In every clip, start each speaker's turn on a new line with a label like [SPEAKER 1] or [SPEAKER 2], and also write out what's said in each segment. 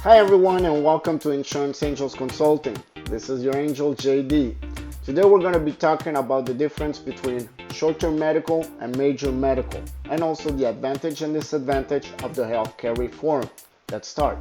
[SPEAKER 1] Hi everyone and welcome to Insurance Angels Consulting. This is your angel JD. Today we're going to be talking about the difference between short-term medical and major medical, and also the advantage and disadvantage of the healthcare reform. Let's start.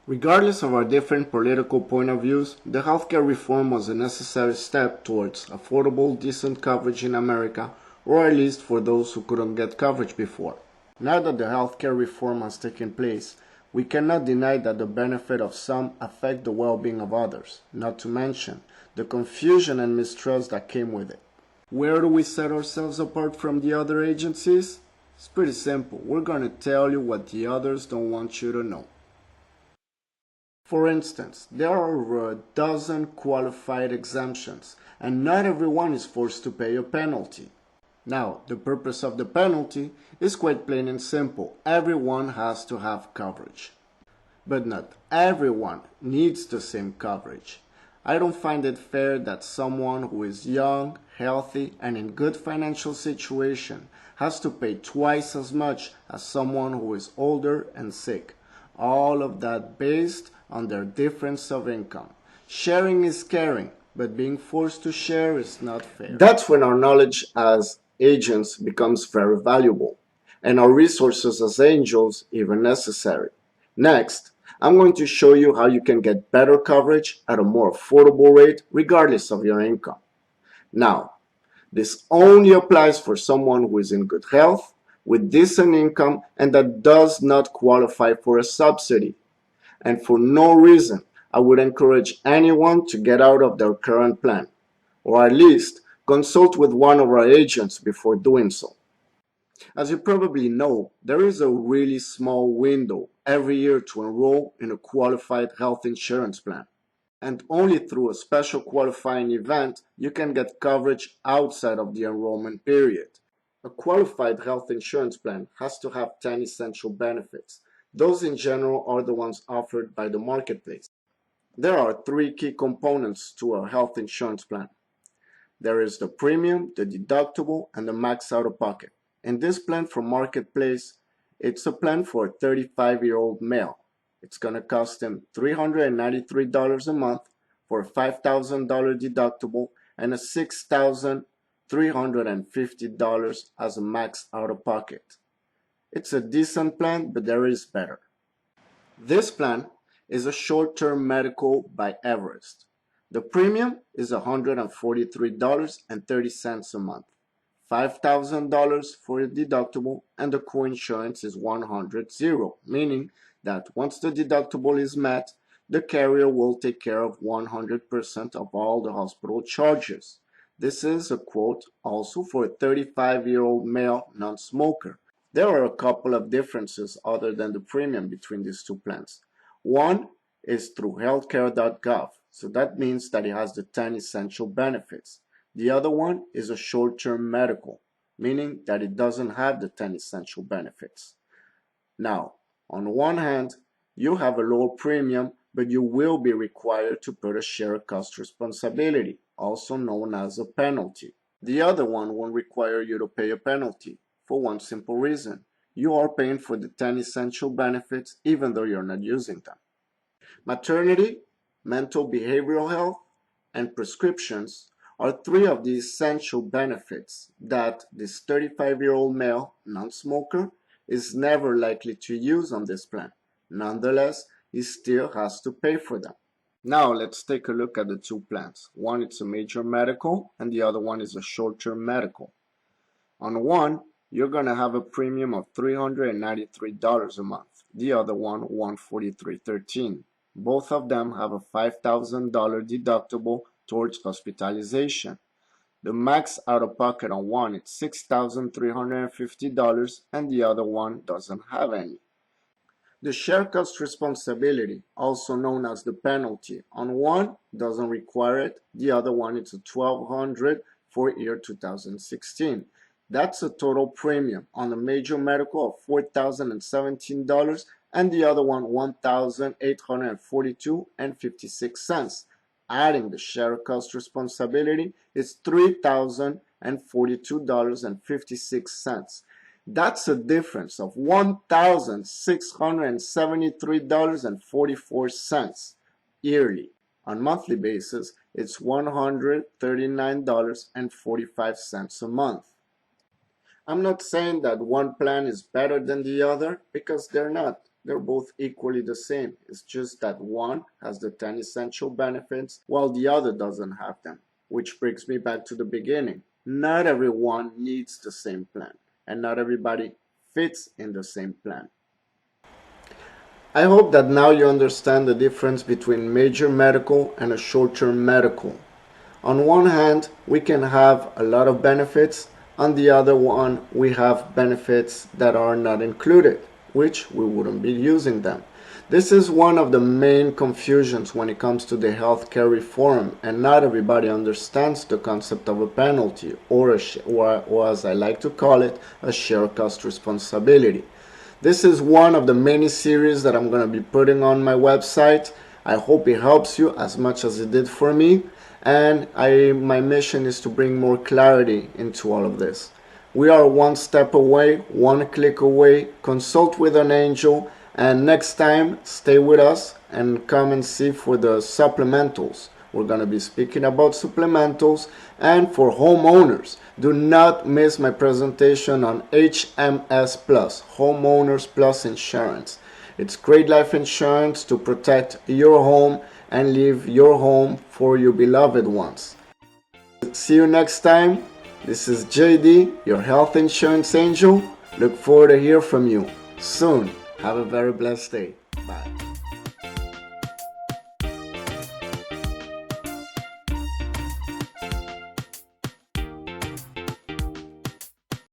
[SPEAKER 1] Regardless of our different political point of views, the healthcare reform was a necessary step towards affordable, decent coverage in America, or at least for those who couldn't get coverage before. Now that the healthcare reform has taken place, we cannot deny that the benefit of some affect the well-being of others, not to mention the confusion and mistrust that came with it. Where do we set ourselves apart from the other agencies? It's pretty simple. We're going to tell you what the others don't want you to know. For instance, there are over a dozen qualified exemptions, and not everyone is forced to pay a penalty. Now, the purpose of the penalty is quite plain and simple. Everyone has to have coverage. But not everyone needs the same coverage. I don't find it fair that someone who is young, healthy, and in good financial situation has to pay twice as much as someone who is older and sick. All of that based on their difference of income. Sharing is caring, but being forced to share is not fair. That's when our knowledge as agents becomes very valuable, and our resources as angels even necessary. Next, I'm going to show you how you can get better coverage at a more affordable rate regardless of your income. Now, this only applies for someone who is in good health, with decent income, and that does not qualify for a subsidy. And for no reason, I would encourage anyone to get out of their current plan, or at least consult with one of our agents before doing so. As you probably know, there is a really small window every year to enroll in a qualified health insurance plan. And only through a special qualifying event you can get coverage outside of the enrollment period. A qualified health insurance plan has to have 10 essential benefits. Those in general are the ones offered by the marketplace. There are three key components to a health insurance plan. There is the premium, the deductible, and the max out-of-pocket. In this plan from Marketplace, it's a plan for a 35-year-old male. It's going to cost him $393 a month for a $5,000 deductible and a $6,350 as a max out-of-pocket. It's a decent plan, but there is better. This plan is a short-term medical by Everest. The premium is $143.30 a month, $5,000 for the deductible, and the co-insurance is $100, meaning that once the deductible is met, the carrier will take care of 100% of all the hospital charges. This is a quote also for a 35-year-old male non-smoker. There are a couple of differences other than the premium between these two plans. One is through healthcare.gov, so that means that it has the 10 essential benefits. The other one is a short-term medical, meaning that it doesn't have the 10 essential benefits. Now, on one hand, you have a lower premium, but you will be required to put a shared cost responsibility, also known as a penalty. The other one won't require you to pay a penalty, for one simple reason. You are paying for the 10 essential benefits even though you're not using them. Maternity, mental behavioral health, and prescriptions are three of the essential benefits that this 35-year-old male non-smoker is never likely to use on this plan. Nonetheless, he still has to pay for them. Now let's take a look at the two plans. One is a major medical and the other one is a short-term medical. On one, you're going to have a premium of $393 a month. The other one, $143.13. Both of them have a $5,000 deductible towards hospitalization. The max out-of-pocket on one is $6,350 and the other one doesn't have any. The shared cost responsibility, also known as the penalty, on one doesn't require it, the other one is $1,200 for year 2016. That's a total premium on the major medical of $4,017 and the other one $1,842.56. Adding the shared cost responsibility is $3,042.56. That's a difference of $1,673.44 yearly. On monthly basis, it's $139.45 a month. I'm not saying that one plan is better than the other, because they're not. They're both equally the same. It's just that one has the 10 essential benefits while the other doesn't have them. Which brings me back to the beginning. Not everyone needs the same plan, and not everybody fits in the same plan. I hope that now you understand the difference between major medical and a short-term medical. On one hand, we can have a lot of benefits. On the other one, we have benefits that are not included, which we wouldn't be using them. This is one of the main confusions when it comes to the healthcare reform, and not everybody understands the concept of a penalty, or as I like to call it, a shared cost responsibility. This is one of the many series that I'm going to be putting on my website. I hope it helps you as much as it did for me. And my mission is to bring more clarity into all of this. We are one step away, one click away. Consult with an angel. And next time, stay with us and come and see for the supplementals. We're going to be speaking about supplementals. And for homeowners, do not miss my presentation on HMS Plus, Homeowners Plus Insurance. It's great life insurance to protect your home and leave your home for your beloved ones. See you next time. This is JD, your health insurance angel. Look forward to hear from you soon. Have a very blessed day. Bye.